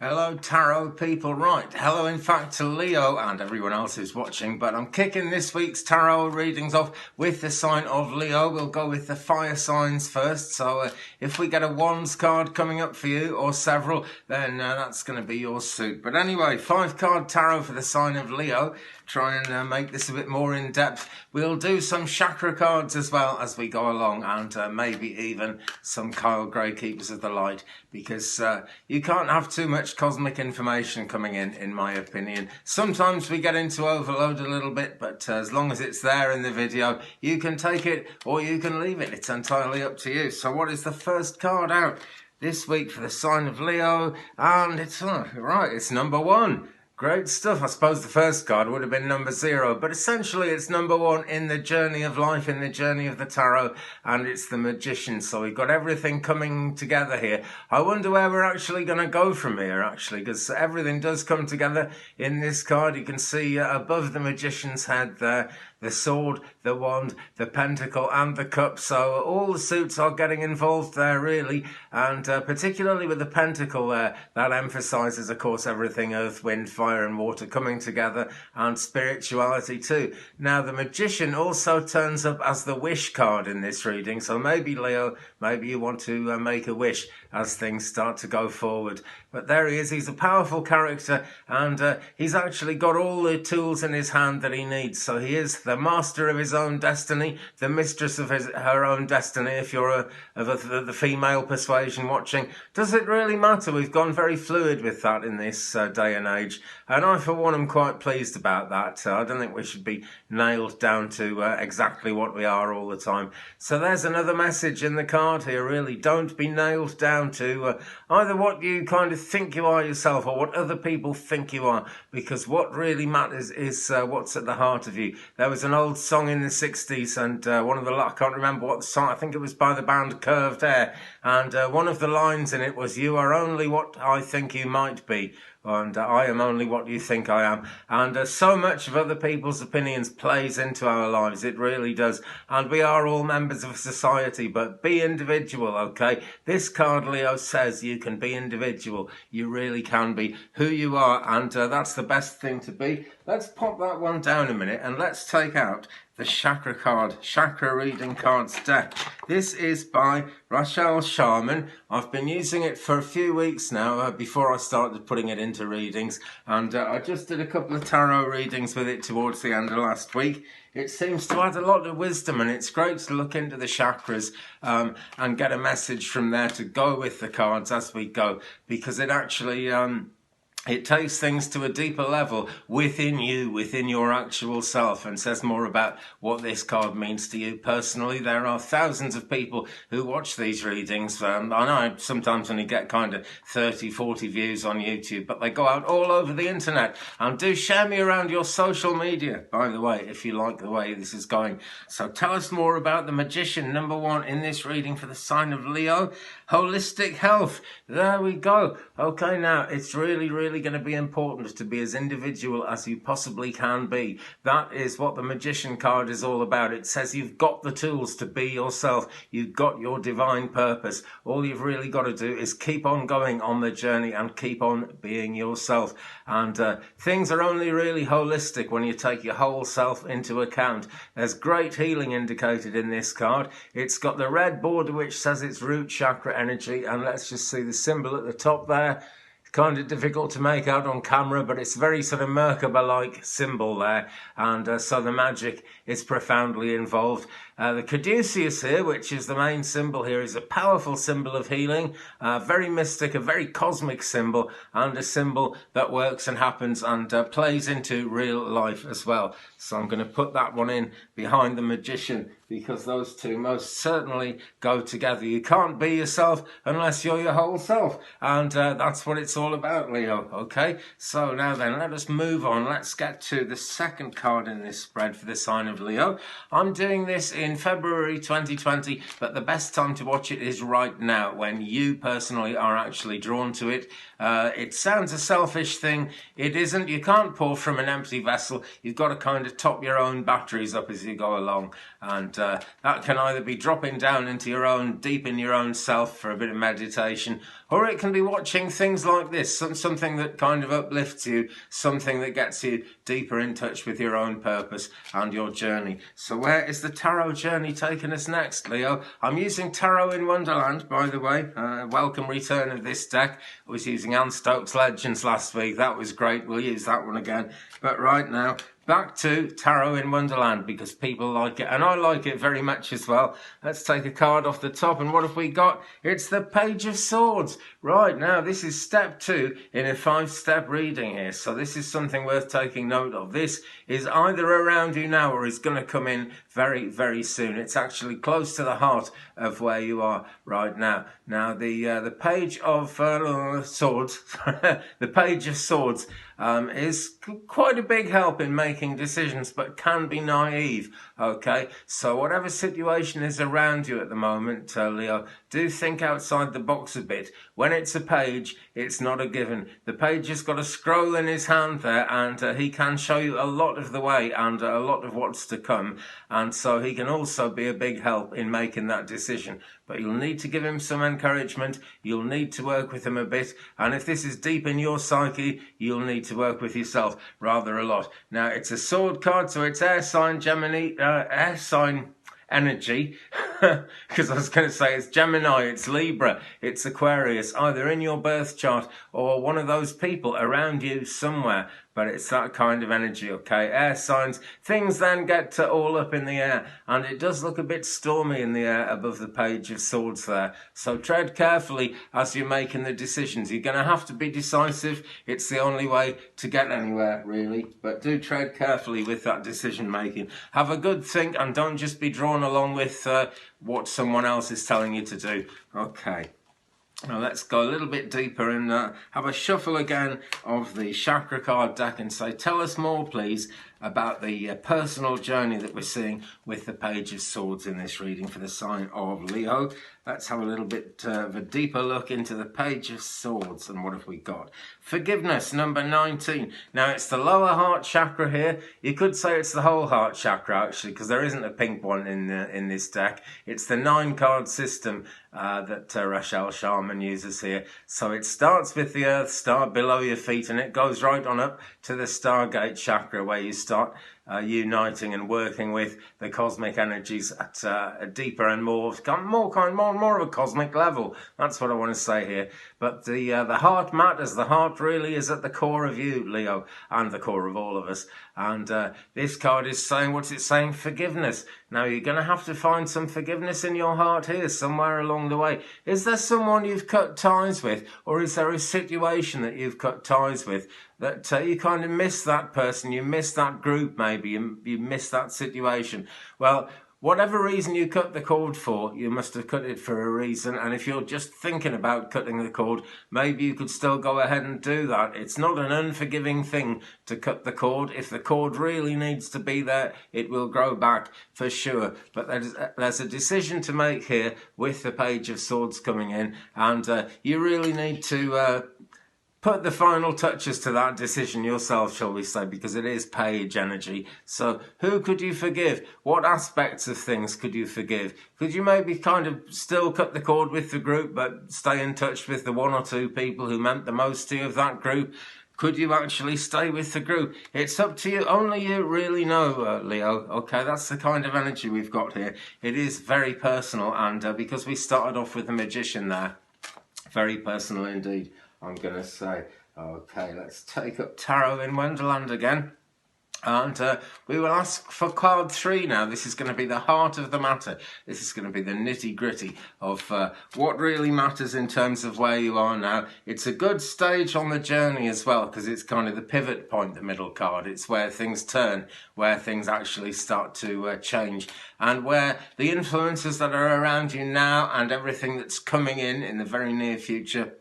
Hello tarot people, right, hello in fact to Leo and everyone else who's watching, but I'm kicking this week's tarot readings off with the sign of Leo. We'll go with the fire signs first, so if we get a wands card coming up for you or several, then that's going to be your suit. But anyway, 5-card tarot for the sign of Leo. Try and make this a bit more in depth. We'll do some chakra cards as well as we go along, and maybe even some Kyle Gray Keepers of the Light, because you can't have too much cosmic information coming in my opinion. Sometimes we get into overload a little bit, but as long as it's there in the video, you can take it or you can leave it. It's entirely up to you. So what is the first card out this week for the sign of Leo? And it's right, it's number 1. Great stuff. I suppose the first card would have been number 0, but essentially it's number 1 in the journey of life, in the journey of the tarot, and it's the Magician. So we've got everything coming together here. I wonder where we're actually going to go from here, actually, because everything does come together in this card. You can see above the Magician's head there, the sword, the wand, the pentacle, and the cup. So all the suits are getting involved there, really, and particularly with the pentacle there, that emphasizes, of course, everything earth, wind, fire, and water coming together, and spirituality too. Now, the Magician also turns up as the wish card in this reading, so maybe, Leo, maybe you want to make a wish as things start to go forward. But there he is. He's a powerful character, and he's actually got all the tools in his hand that he needs. So he is the master of his own destiny, the mistress of her own destiny, if you're of the female persuasion watching. Does it really matter? We've gone very fluid with that in this day and age, and I for one am quite pleased about that. I don't think we should be nailed down to exactly what we are all the time. So there's another message in the card here, really. Don't be nailed down to either what you kind of think you are yourself or what other people think you are, because what really matters is what's at the heart of you. There was an old song in the 60s, and I can't remember what the song, I think it was by the band Curved Air, and one of the lines in it was, "You are only what I think you might be, and I am only what you think I am." And so much of other people's opinions plays into our lives. It really does. And we are all members of society, but be individual, okay? This card, Leo, says you can be individual. You really can be who you are, and that's the best thing to be. Let's pop that one down a minute, and let's take out the chakra card, chakra reading cards deck. This is by Rachel Sharman. I've been using it for a few weeks now before I started putting it into readings, and I just did a couple of tarot readings with it towards the end of last week. It seems to add a lot of wisdom, and it's great to look into the chakras and get a message from there to go with the cards as we go, because it actually it takes things to a deeper level within you, within your actual self, and says more about what this card means to you personally. There are thousands of people who watch these readings. I know I sometimes only get kind of 30, 40 views on YouTube, but they go out all over the internet. And do share me around your social media, by the way, if you like the way this is going. So tell us more about the Magician, number 1 in this reading for the sign of Leo. Holistic health. There we go. Okay, now it's really going to be important to be as individual as you possibly can be. That is what the Magician card is all about. It says you've got the tools to be yourself. You've got your divine purpose. All you've really got to do is keep on going on the journey and keep on being yourself. And things are only really holistic when you take your whole self into account. There's great healing indicated in this card. It's got the red border which says it's root chakra energy, and let's just see the symbol at the top there. Kind of difficult to make out on camera, but it's very sort of Merkaba-like symbol there, and so the magic is profoundly involved. The caduceus here, which is the main symbol here, is a powerful symbol of healing, very mystic, a very cosmic symbol, and a symbol that works and happens and plays into real life as well. So I'm going to put that one in behind the Magician, because those two most certainly go together. You can't be yourself unless you're your whole self, and that's what it's all about, Leo, okay? So now then, let us move on. Let's get to the second card in this spread for the sign of Leo. I'm doing this in February 2020, but the best time to watch it is right now, when you personally are actually drawn to it. It sounds a selfish thing. It isn't. You can't pour from an empty vessel. You've got to kind of top your own batteries up as you go along, and that can either be dropping down into your own, deep in your own self for a bit of meditation, or it can be watching things like this, something that kind of uplifts you, something that gets you deeper in touch with your own purpose and your journey. So where is the tarot journey taking us next, Leo? I'm using Tarot in Wonderland, by the way. Welcome return of this deck. I was using Anne Stokes Legends last week. That was great. We'll use that one again. But right now, back to Tarot in Wonderland, because people like it, and I like it very much as well. Let's take a card off the top, and what have we got? It's the Page of Swords. Right, now this is step 2 in a 5-step reading here, so this is something worth taking note of. This is either around you now or is going to come in very, very soon. It's actually close to the heart of where you are right now. Now, the Page of Swords, the Page of Swords is quite a big help in making decisions, but can be naive, okay? So whatever situation is around you at the moment, Leo, do think outside the box a bit. When it's a page, it's not a given. The page has got a scroll in his hand there, and he can show you a lot of the way and a lot of what's to come, and so he can also be a big help in making that decision. But you'll need to give him some encouragement, you'll need to work with him a bit, and if this is deep in your psyche, you'll need to work with yourself rather a lot. Now, it's a sword card, so it's air sign Gemini, air sign energy, because I was going to say it's Gemini, it's Libra, it's Aquarius, either in your birth chart or one of those people around you somewhere. But it's that kind of energy, okay? Air signs, things then get all up in the air, and it does look a bit stormy in the air above the Page of Swords there. So tread carefully as you're making the decisions. You're going to have to be decisive. It's the only way to get anywhere, really. But do tread carefully with that decision making. Have a good think and don't just be drawn along with what someone else is telling you to do. Okay. Now let's go a little bit deeper and have a shuffle again of the chakra card deck and say, tell us more, please, about the personal journey that we're seeing with the Page of Swords in this reading for the sign of Leo. Let's have a little bit of a deeper look into the Page of Swords, and what have we got? Forgiveness, number 19. Now, it's the lower heart chakra here. You could say it's the whole heart chakra, actually, because there isn't a pink one in this deck. It's the 9-card system that Rachel Sharman uses here. So it starts with the Earth star below your feet, and it goes right on up to the Stargate chakra, where you start uniting and working with the cosmic energies at a deeper and more of a cosmic level. That's what I want to say here. But the heart matters. The heart really is at the core of you, Leo, and the core of all of us. And this card is saying, what's it saying? Forgiveness. Now, you're going to have to find some forgiveness in your heart here, somewhere along the way. Is there someone you've cut ties with, or is there a situation that you've cut ties with that you kind of miss that person, you miss that group maybe, you miss that situation? Well, whatever reason you cut the cord for, you must have cut it for a reason. And if you're just thinking about cutting the cord, maybe you could still go ahead and do that. It's not an unforgiving thing to cut the cord. If the cord really needs to be there, it will grow back for sure. But there's a decision to make here with the Page of Swords coming in. And you really need to put the final touches to that decision yourself, shall we say, because it is page energy. So who could you forgive? What aspects of things could you forgive? Could you maybe kind of still cut the cord with the group, but stay in touch with the 1 or 2 people who meant the most to you of that group? Could you actually stay with the group? It's up to you. Only you really know, Leo. Okay, that's the kind of energy we've got here. It is very personal, and because we started off with the Magician there, very personal indeed, I'm going to say. Okay, let's take up Tarot in Wonderland again. And we will ask for card 3 now. This is going to be the heart of the matter. This is going to be the nitty-gritty of what really matters in terms of where you are now. It's a good stage on the journey as well, because it's kind of the pivot point, the middle card. It's where things turn, where things actually start to change, and where the influences that are around you now and everything that's coming in the very near future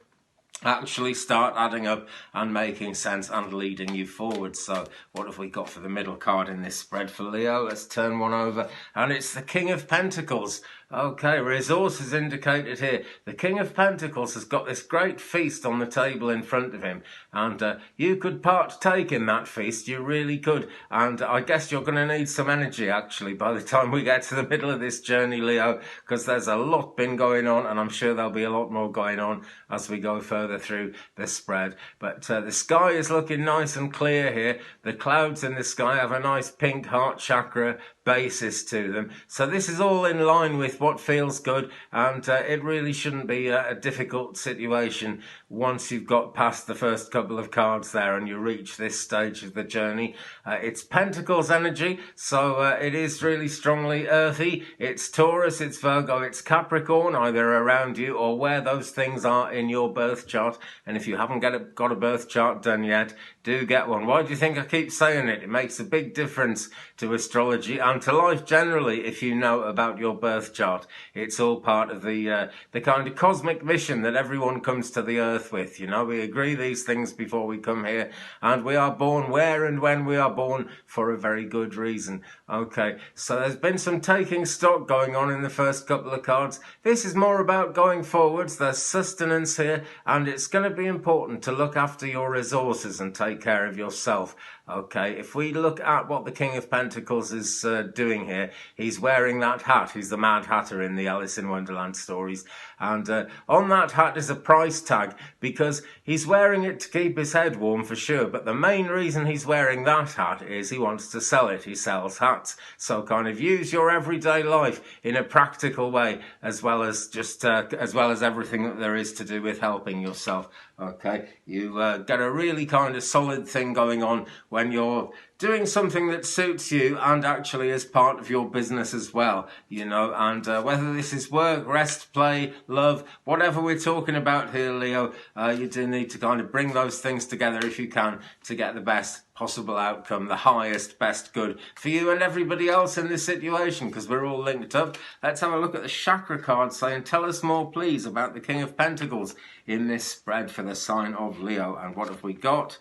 actually start adding up and making sense and leading you forward. So what have we got for the middle card in this spread for Leo? Let's turn one over, and it's the King of Pentacles. Okay, resources indicated here. The King of Pentacles has got this great feast on the table in front of him, and you could partake in that feast, you really could. And I guess you're going to need some energy, actually, by the time we get to the middle of this journey, Leo, because there's a lot been going on, and I'm sure there'll be a lot more going on as we go further through the spread. But the sky is looking nice and clear here. The clouds in the sky have a nice pink heart chakra basis to them. So this is all in line with what feels good, and it really shouldn't be a difficult situation once you've got past the first couple of cards there and you reach this stage of the journey. It's Pentacles energy, so it is really strongly earthy. It's Taurus, it's Virgo, it's Capricorn, either around you or where those things are in your birth chart. And if you haven't got a birth chart done yet, do get one. Why do you think I keep saying it? It makes a big difference to astrology and to life generally if you know about your birth chart. It's all part of the kind of cosmic mission that everyone comes to the earth with. You know, we agree these things before we come here, and we are born where and when we are born for a very good reason. Okay, so there's been some taking stock going on in the first couple of cards. This is more about going forwards. There's sustenance here, and it's going to be important to look after your resources and take care of yourself. Okay, if we look at what the King of Pentacles is doing here, he's wearing that hat. He's the Mad Hatter in the Alice in Wonderland stories. And on that hat is a price tag because he's wearing it to keep his head warm for sure. But the main reason he's wearing that hat is he wants to sell it. He sells hats. So kind of use your everyday life in a practical way as well as just as well as everything that there is to do with helping yourself. Okay, you get a really kind of solid thing going on when you're doing something that suits you and actually is part of your business as well, you know, and whether this is work, rest, play, love, whatever we're talking about here, Leo, you do need to kind of bring those things together if you can to get the best possible outcome, the highest, best good for you and everybody else in this situation, because we're all linked up. Let's have a look at the chakra card saying, tell us more, please, about the King of Pentacles in this spread for the sign of Leo. And what have we got?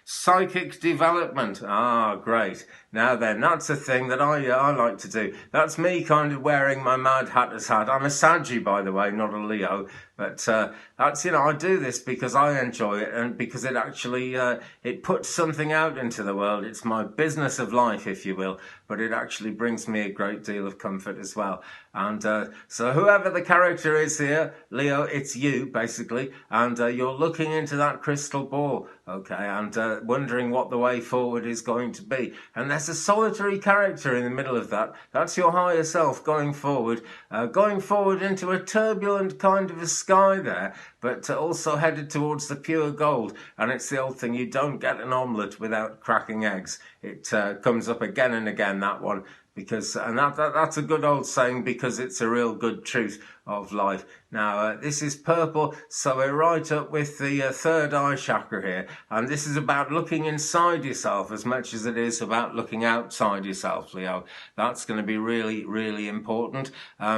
Psychic development. Ah, great. Now then, that's a thing that I like to do. That's me kind of wearing my Mad Hatter's hat. I'm a Saggy, by the way, not a Leo. But that's, you know, I do this because I enjoy it and because it actually, it puts something out into the world. It's my business of life, if you will, but it actually brings me a great deal of comfort as well. And so whoever the character is here, Leo, it's you, basically, and you're looking into that crystal ball, okay, and wondering what the way forward is going to be. And there's a solitary character in the middle of that. That's your higher self going forward into a turbulent kind of a sky there, but also headed towards the pure gold. And it's the old thing, you don't get an omelette without cracking eggs. It comes up again and again, that one, because and that's a good old saying because it's a real good truth of life. Now, this is purple, so we're right up with the third eye chakra here, and this is about looking inside yourself as much as it is about looking outside yourself, Leo. That's going to be really, really important,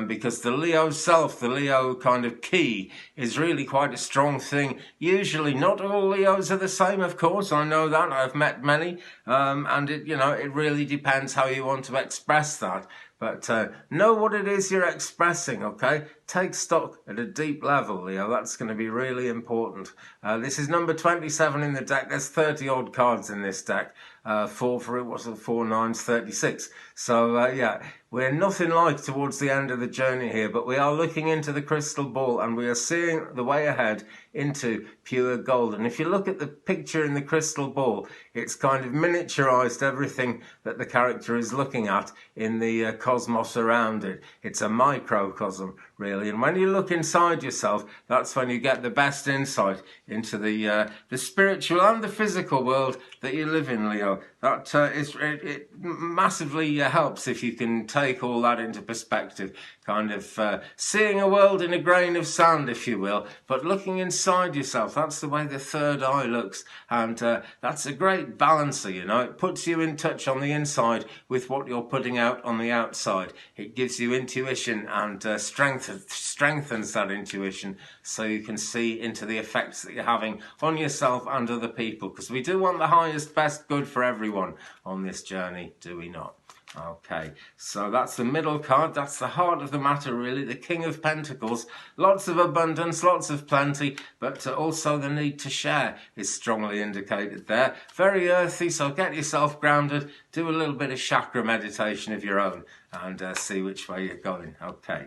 because the Leo self, the Leo kind of key, is really quite a strong thing. Usually, not all Leos are the same, of course, I know that, I've met many, and it, you know, it really depends how you want to express that. But know what it is you're expressing, okay? Take stock at a deep level, Leo. That's going to be really important. This is number 27 in the deck. There's 30 odd cards in this deck. 4 9's 36. So, yeah, we're nothing like towards the end of the journey here, but we are looking into the crystal ball and we are seeing the way ahead into pure gold. And if you look at the picture in the crystal ball, it's kind of miniaturized everything that the character is looking at in the cosmos around it. It's a microcosm, really. And when you look inside yourself, that's when you get the best insight into the spiritual and the physical world that you live in, Leo. That it massively helps if you can take all that into perspective, kind of seeing a world in a grain of sand, if you will, but looking inside yourself. That's the way the third eye looks, and that's a great balancer, you know. It puts you in touch on the inside with what you're putting out on the outside. It gives you intuition and strengthens that intuition so you can see into the effects that you're having on yourself and other people, because we do want the highest, best good for everyone on this journey, do we not? Okay, so that's the middle card. That's the heart of the matter, really. The King of Pentacles. Lots of abundance, lots of plenty, but also the need to share is strongly indicated there. Very earthy, so get yourself grounded. Do a little bit of chakra meditation of your own and see which way you're going. Okay.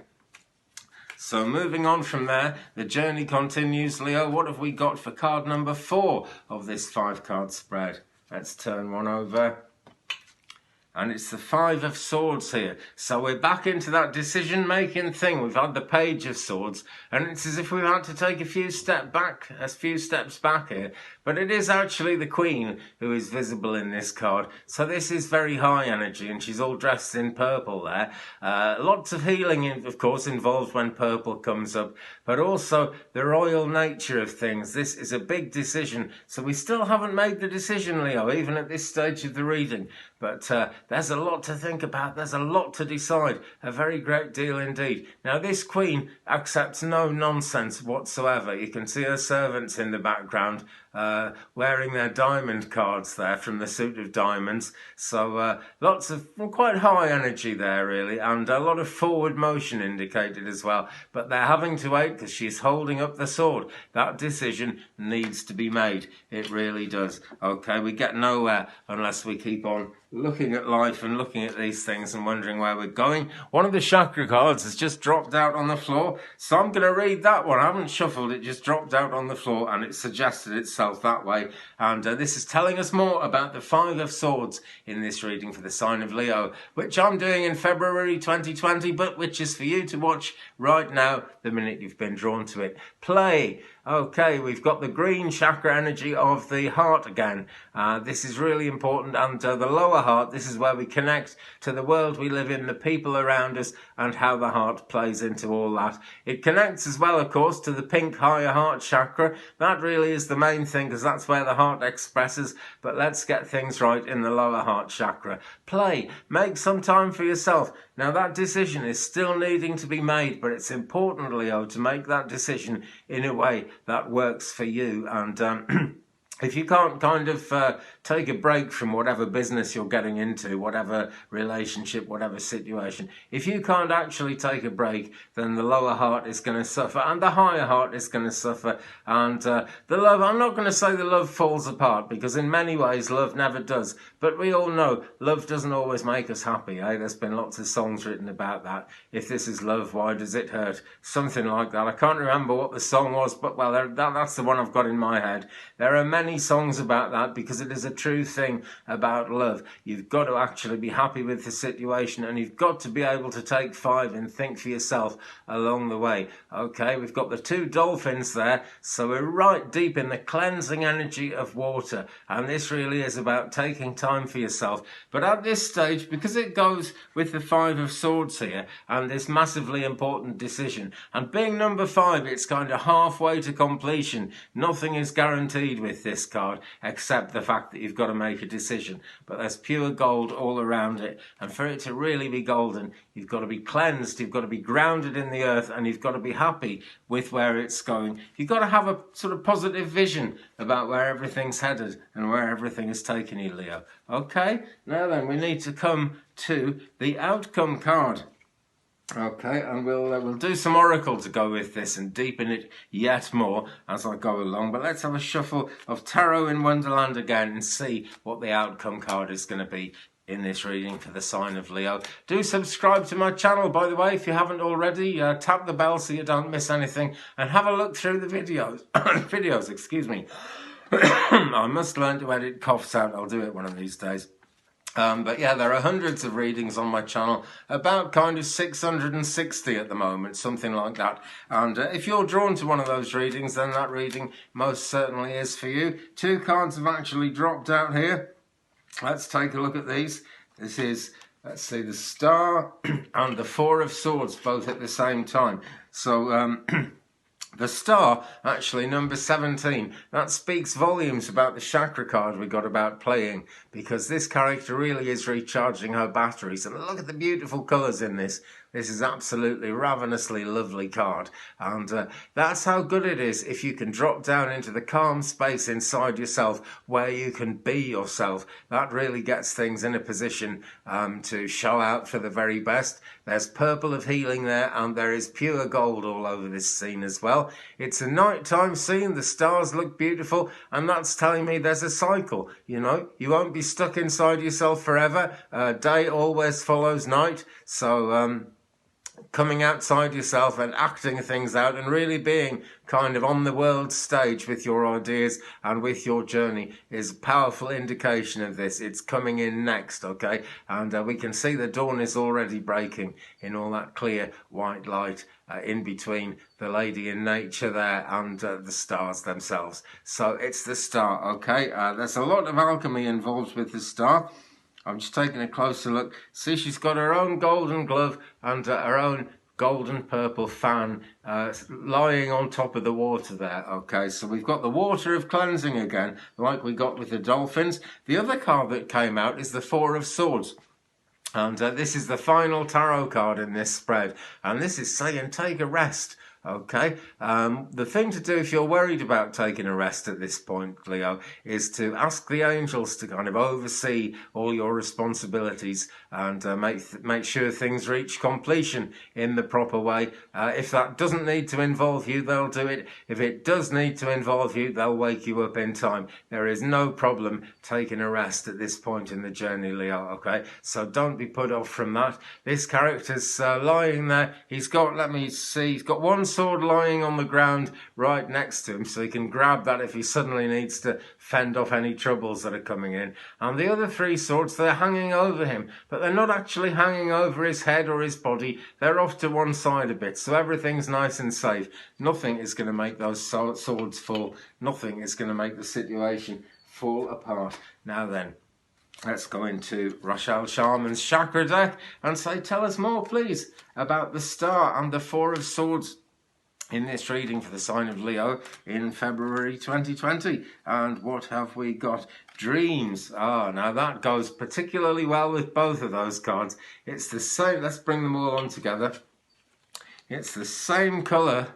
So moving on from there, the journey continues. Leo, what have we got for card number 4 of this 5-card spread? Let's turn one over. And it's the 5 of Swords here. So we're back into that decision-making thing. We've had the Page of Swords, and it's as if we've had to take a few steps back here. But it is actually the Queen who is visible in this card. So this is very high energy, and she's all dressed in purple there. Lots of healing, of course, involved when purple comes up, but also the royal nature of things. This is a big decision. So we still haven't made the decision, Leo, even at this stage of the reading. But there's a lot to think about. There's a lot to decide. A very great deal indeed. Now, this Queen accepts no nonsense whatsoever. You can see her servants in the background wearing their diamond cards there from the suit of diamonds. So lots of quite high energy there, really, and a lot of forward motion indicated as well. But they're having to wait because she's holding up the sword. That decision needs to be made. It really does. Okay, we get nowhere unless we keep on looking at life and looking at these things and wondering where we're going. One of the chakra cards has just dropped out on the floor, so I'm going to read that one. I haven't shuffled, it just dropped out on the floor and it suggested itself that way. And this is telling us more about the 5 of Swords in this reading for the sign of Leo, which I'm doing in February 2020, but which is for you to watch right now, the minute you've been drawn to it. Play. Okay, we've got the green chakra energy of the heart again. This is really important, and the lower heart, this is where we connect to the world we live in, the people around us, and how the heart plays into all that. It connects as well, of course, to the pink higher heart chakra. That really is the main thing, because that's where the heart expresses, but let's get things right in the lower heart chakra. Play. Make some time for yourself. Now, that decision is still needing to be made, but it's important, Leo, to make that decision in a way that works for you. And if you can't kind of take a break from whatever business you're getting into, whatever relationship, whatever situation, if you can't actually take a break, then the lower heart is going to suffer and the higher heart is going to suffer. And the love, I'm not going to say the love falls apart, because in many ways love never does. But we all know love doesn't always make us happy. There's been lots of songs written about that. If this is love, why does it hurt? Something like that. I can't remember what the song was, but well, that's the one I've got in my head. There are many songs about that, because it is a true thing about love. You've got to actually be happy with the situation, and you've got to be able to take 5 and think for yourself along the way. Okay, we've got the 2 dolphins there, so we're right deep in the cleansing energy of water, and this really is about taking time for yourself. But at this stage, because it goes with the 5 of Swords here and this massively important decision, and being number 5, it's kind of halfway to completion. Nothing is guaranteed with this card except the fact that you've got to make a decision, but there's pure gold all around it, and for it to really be golden, you've got to be cleansed, you've got to be grounded in the earth, and you've got to be happy with where it's going. You've got to have a sort of positive vision about where everything's headed and where everything is taking you, Leo. Okay, now then, we need to come to the outcome card. Okay, and we'll do some oracle to go with this and deepen it yet more as I go along. But let's have a shuffle of Tarot in Wonderland again and see what the outcome card is going to be in this reading for the sign of Leo. Do subscribe to my channel, by the way, if you haven't already. Tap the bell so you don't miss anything, and have a look through the videos. Excuse me. I must learn to edit coughs out. I'll do it one of these days. But yeah, there are hundreds of readings on my channel, about kind of 660 at the moment, something like that. And if you're drawn to one of those readings, then that reading most certainly is for you. 2 cards have actually dropped out here. Let's take a look at these. This is, let's see, the Star and the 4 of Swords, both at the same time. So, the Star, actually, number 17, that speaks volumes about the chakra card we got about playing, because this character really is recharging her batteries. And look at the beautiful colours in this. This is absolutely ravenously lovely card, and that's how good it is if you can drop down into the calm space inside yourself where you can be yourself. That really gets things in a position to show out for the very best. There's purple of healing there, and there is pure gold all over this scene as well. It's a nighttime scene, the stars look beautiful, and that's telling me there's a cycle. You know, you won't be stuck inside yourself forever. Day always follows night, so coming outside yourself and acting things out and really being kind of on the world stage with your ideas and with your journey is a powerful indication of this. It's coming in next, okay? And we can see the dawn is already breaking in all that clear white light in between the lady in nature there and the stars themselves. So it's the star, okay? There's a lot of alchemy involved with the star. I'm just taking a closer look. See, she's got her own golden glove and her own golden purple fan lying on top of the water there. Okay, so we've got the water of cleansing again, like we got with the dolphins. The other card that came out is the Four of Swords. And this is the final tarot card in this spread. And this is saying take a rest. Okay, the thing to do if you're worried about taking a rest at this point, Leo, is to ask the angels to kind of oversee all your responsibilities and make sure things reach completion in the proper way. If that doesn't need to involve you, they'll do it. If it does need to involve you, they'll wake you up in time. There is no problem taking a rest at this point in the journey, Leo, okay? So don't be put off from that. This character's lying there. He's got, let me see, he's got one sword lying on the ground right next to him, so he can grab that if he suddenly needs to fend off any troubles that are coming in. And the other three swords, they're hanging over him, but they're not actually hanging over his head or his body. They're off to one side a bit, so everything's nice and safe. Nothing is going to make those swords fall. Nothing is going to make the situation fall apart. Now then, let's go into Rochelle Sharman's chakra deck and say, tell us more, please, about the star and the Four of Swords in this reading for the sign of Leo in February 2020. And what have we got? Dreams. Now that goes particularly well with both of those cards. It's the same. Let's bring them all on together. It's the same colour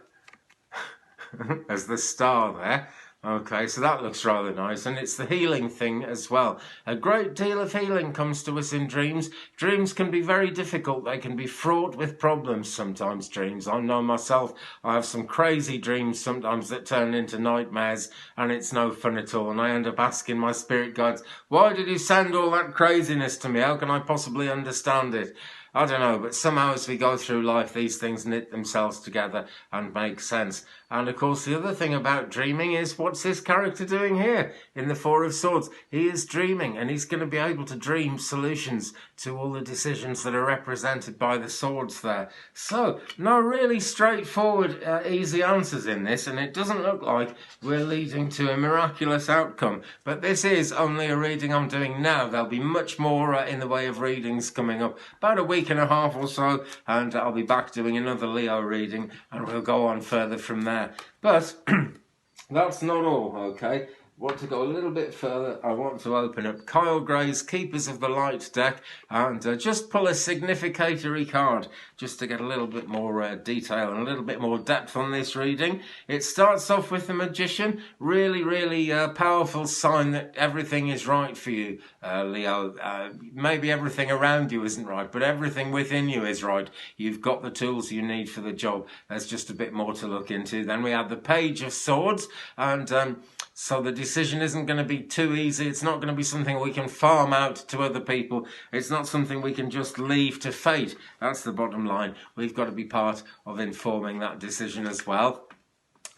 as the star there. Okay, so that looks rather nice, and it's the healing thing as well. A great deal of healing comes to us in dreams. Dreams can be very difficult. They can be fraught with problems sometimes, dreams. I know myself, I have some crazy dreams sometimes that turn into nightmares, and it's no fun at all. And I end up asking my spirit guides, why did you send all that craziness to me? How can I possibly understand it? I don't know, but somehow as we go through life, these things knit themselves together and make sense. And of course, the other thing about dreaming is, what's this character doing here in the Four of Swords? He is dreaming, and he's going to be able to dream solutions to all the decisions that are represented by the swords there. So, no really straightforward, easy answers in this, and it doesn't look like we're leading to a miraculous outcome. But this is only a reading I'm doing now. There'll be much more in the way of readings coming up, about a week and a half or so, and I'll be back doing another Leo reading, and we'll go on further from there. But that's not all, okay? Want to go a little bit further, I want to open up Kyle Gray's Keepers of the Light deck and just pull a significatory card just to get a little bit more detail and a little bit more depth on this reading. It starts off with the Magician, really powerful sign that everything is right for you, Leo. Maybe everything around you isn't right, but everything within you is right. You've got the tools you need for the job. There's just a bit more to look into. Then we have the Page of Swords, and so the decision isn't going to be too easy. It's not going to be something we can farm out to other people. It's not something we can just leave to fate. That's the bottom line. We've got to be part of informing that decision as well.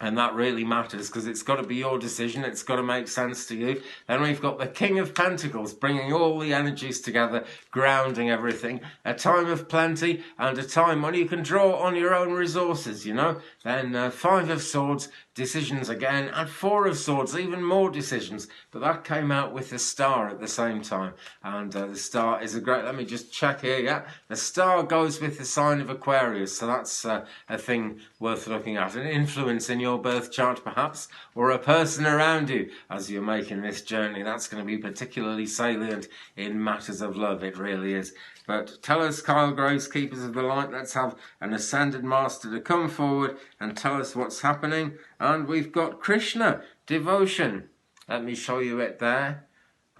And that really matters because it's got to be your decision. It's got to make sense to you. Then we've got the King of Pentacles, bringing all the energies together, grounding everything. A time of plenty and a time when you can draw on your own resources, you know. Then Five of Swords, decisions again, and Four of Swords, even more decisions. But that came out with the Star at the same time. And the Star is a great, let me just check here, yeah. The Star goes with the sign of Aquarius, so that's a thing worth looking at. An influence in your birth chart perhaps, or a person around you as you're making this journey. That's going to be particularly salient in matters of love, it really is. But tell us, Kyle Grace, Keepers of the Light, let's have an Ascended Master to come forward and tell us what's happening. And we've got Krishna, Devotion. Let me show you it there.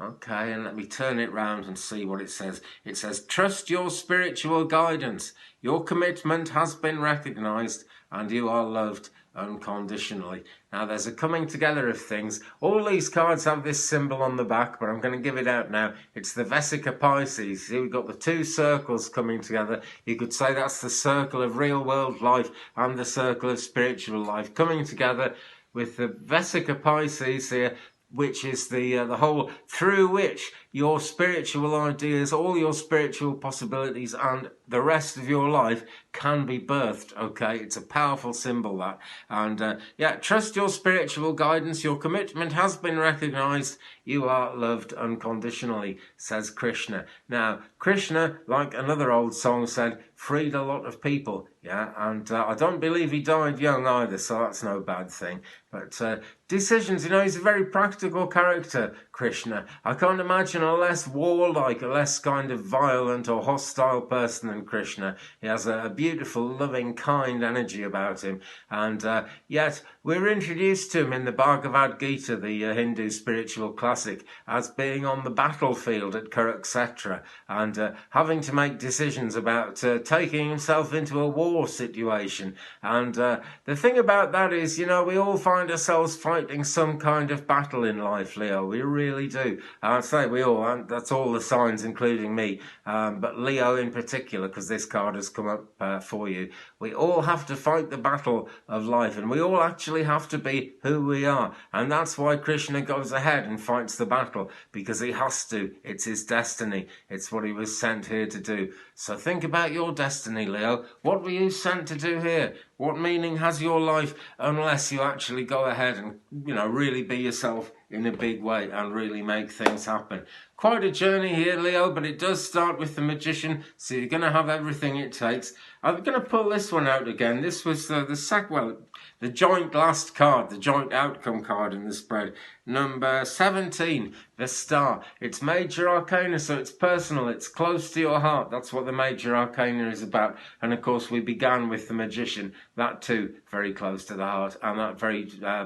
Okay, and let me turn it round and see what it says. It says, trust your spiritual guidance. Your commitment has been recognised and you are loved unconditionally. Now there's a coming together of things. All these cards have this symbol on the back, but I'm going to give it out now. It's the Vesica Pisces. See, we've got the two circles coming together. You could say that's the circle of real world life and the circle of spiritual life coming together with the Vesica Pisces here, which is the whole through which your spiritual ideas, all your spiritual possibilities and the rest of your life can be birthed, okay? It's a powerful symbol, that. And yeah, trust your spiritual guidance. Your commitment has been recognized. You are loved unconditionally, says Krishna. Now, Krishna, like another old song said, freed a lot of people, yeah? And I don't believe he died young either, so that's no bad thing. But decisions, you know, he's a very practical character, Krishna. I can't imagine a less warlike, a less kind of violent or hostile person than Krishna. He has a beautiful, loving, kind energy about him. And yet, we're introduced to him in the Bhagavad Gita, the Hindu spiritual classic, as being on the battlefield at Kurukshetra and having to make decisions about taking himself into a war situation. And the thing about that is, you know, we all find ourselves fighting some kind of battle in life, Leo. We really do. I'd say we all, and that's all the signs, including me, but Leo in particular, because this card has come up for you. We all have to fight the battle of life, and we all actually have to be who we are. And that's why Krishna goes ahead and fights the battle, because he has to. It's his destiny. It's what he was sent here to do. So think about your destiny, Leo. What were you sent to do here? What meaning has your life unless you actually go ahead and, you know, really be yourself in a big way and really make things happen? Quite a journey here, Leo, but it does start with the Magician, so you're going to have everything it takes. I'm going to pull this one out again. This was the joint last card, the joint outcome card in the spread. Number 17, the Star. It's Major Arcana, so it's personal, it's close to your heart. That's what the Major Arcana is about. And of course, we began with the Magician. That too, very close to the heart, and that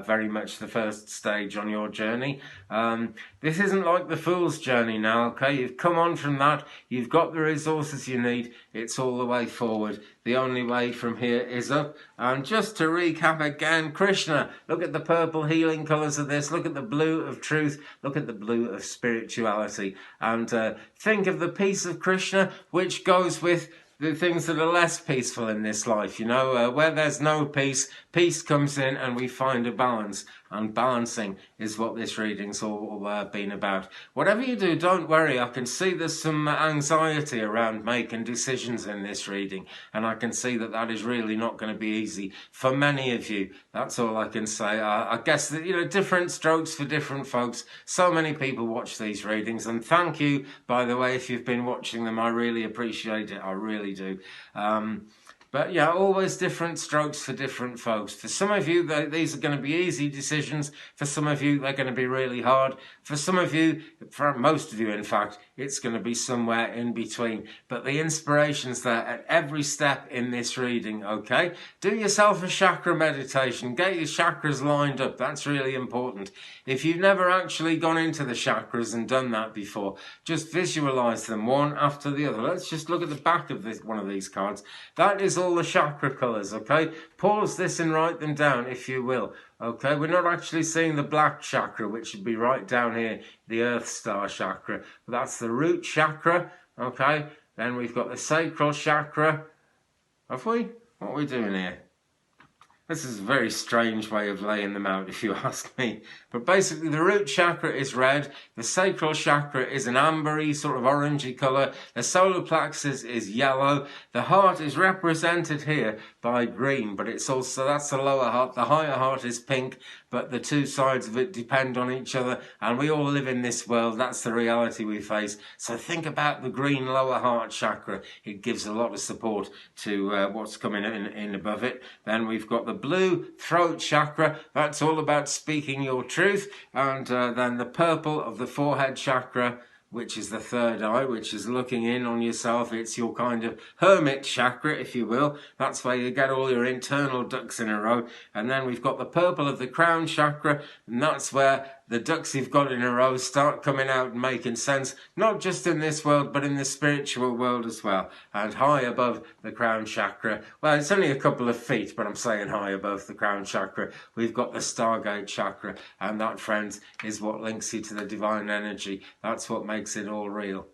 very much the first stage on your journey. This isn't like the Fool's Journey now, okay? You've come on from that. You've got the resources you need. It's all the way forward. The only way from here is up. And just to recap again, Krishna, look at the purple healing colours of this. Look at the blue of truth. Look at the blue of spirituality. And think of the peace of Krishna, which goes with the things that are less peaceful in this life. You know, where there's no peace, peace comes in and we find a balance. And balancing is what this reading's all been about. Whatever you do, don't worry. I can see there's some anxiety around making decisions in this reading. And I can see that that is really not going to be easy for many of you. That's all I can say. I guess that, you know, different strokes for different folks. So many people watch these readings. And thank you, by the way, if you've been watching them. I really appreciate it. I really do. But yeah, always different strokes for different folks. For some of you, these are going to be easy decisions. For some of you, they're going to be really hard. For some of you, for most of you, in fact, it's going to be somewhere in between. But the inspiration's there at every step in this reading, okay? Do yourself a chakra meditation. Get your chakras lined up. That's really important. If you've never actually gone into the chakras and done that before, just visualize them one after the other. Let's just look at the back of one of these cards. That is all the chakra colours, okay? Pause this and write them down if you will, okay? We're not actually seeing the black chakra, which should be right down here, the Earth Star chakra. That's the root chakra, okay? Then we've got the sacral chakra. Have we? What are we doing here? This is a very strange way of laying them out, if you ask me. But basically, the root chakra is red. The sacral chakra is an ambery, sort of orangey colour. The solar plexus is yellow. The heart is represented here by green, but it's also, that's the lower heart. The higher heart is pink, but the two sides of it depend on each other. And we all live in this world. That's the reality we face. So think about the green lower heart chakra. It gives a lot of support to what's coming in above it. Then we've got the blue throat chakra. That's all about speaking your truth. And then the purple of the forehead chakra, which is the third eye, which is looking in on yourself. It's your kind of hermit chakra, if you will. That's where you get all your internal ducks in a row. And then we've got the purple of the crown chakra, and that's where the ducks you've got in a row start coming out and making sense, not just in this world, but in the spiritual world as well. And high above the crown chakra, well, it's only a couple of feet, but I'm saying high above the crown chakra, we've got the Stargate chakra. And that, friends, is what links you to the divine energy. That's what makes it all real.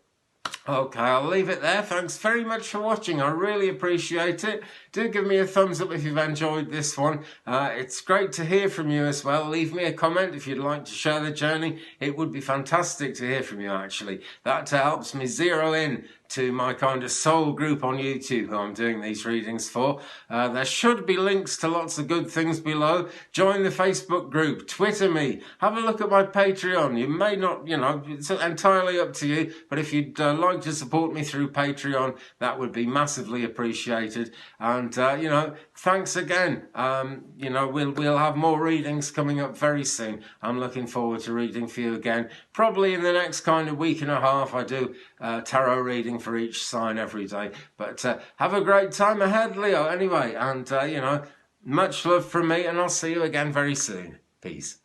Okay, I'll leave it there. Thanks very much for watching. I really appreciate it. Do give me a thumbs up if you've enjoyed this one. It's great to hear from you as well. Leave me a comment if you'd like to share the journey. It would be fantastic to hear from you, actually. That helps me zero in to my kind of soul group on YouTube who I'm doing these readings for. There should be links to lots of good things below. Join the Facebook group, Twitter me, have a look at my Patreon. You may not, it's entirely up to you, but if you'd like to support me through Patreon, that would be massively appreciated. And, thanks again. We'll have more readings coming up very soon. I'm looking forward to reading for you again. Probably in the next kind of week and a half, I do tarot reading for each sign every day. But have a great time ahead, Leo, anyway. And, much love from me, and I'll see you again very soon. Peace.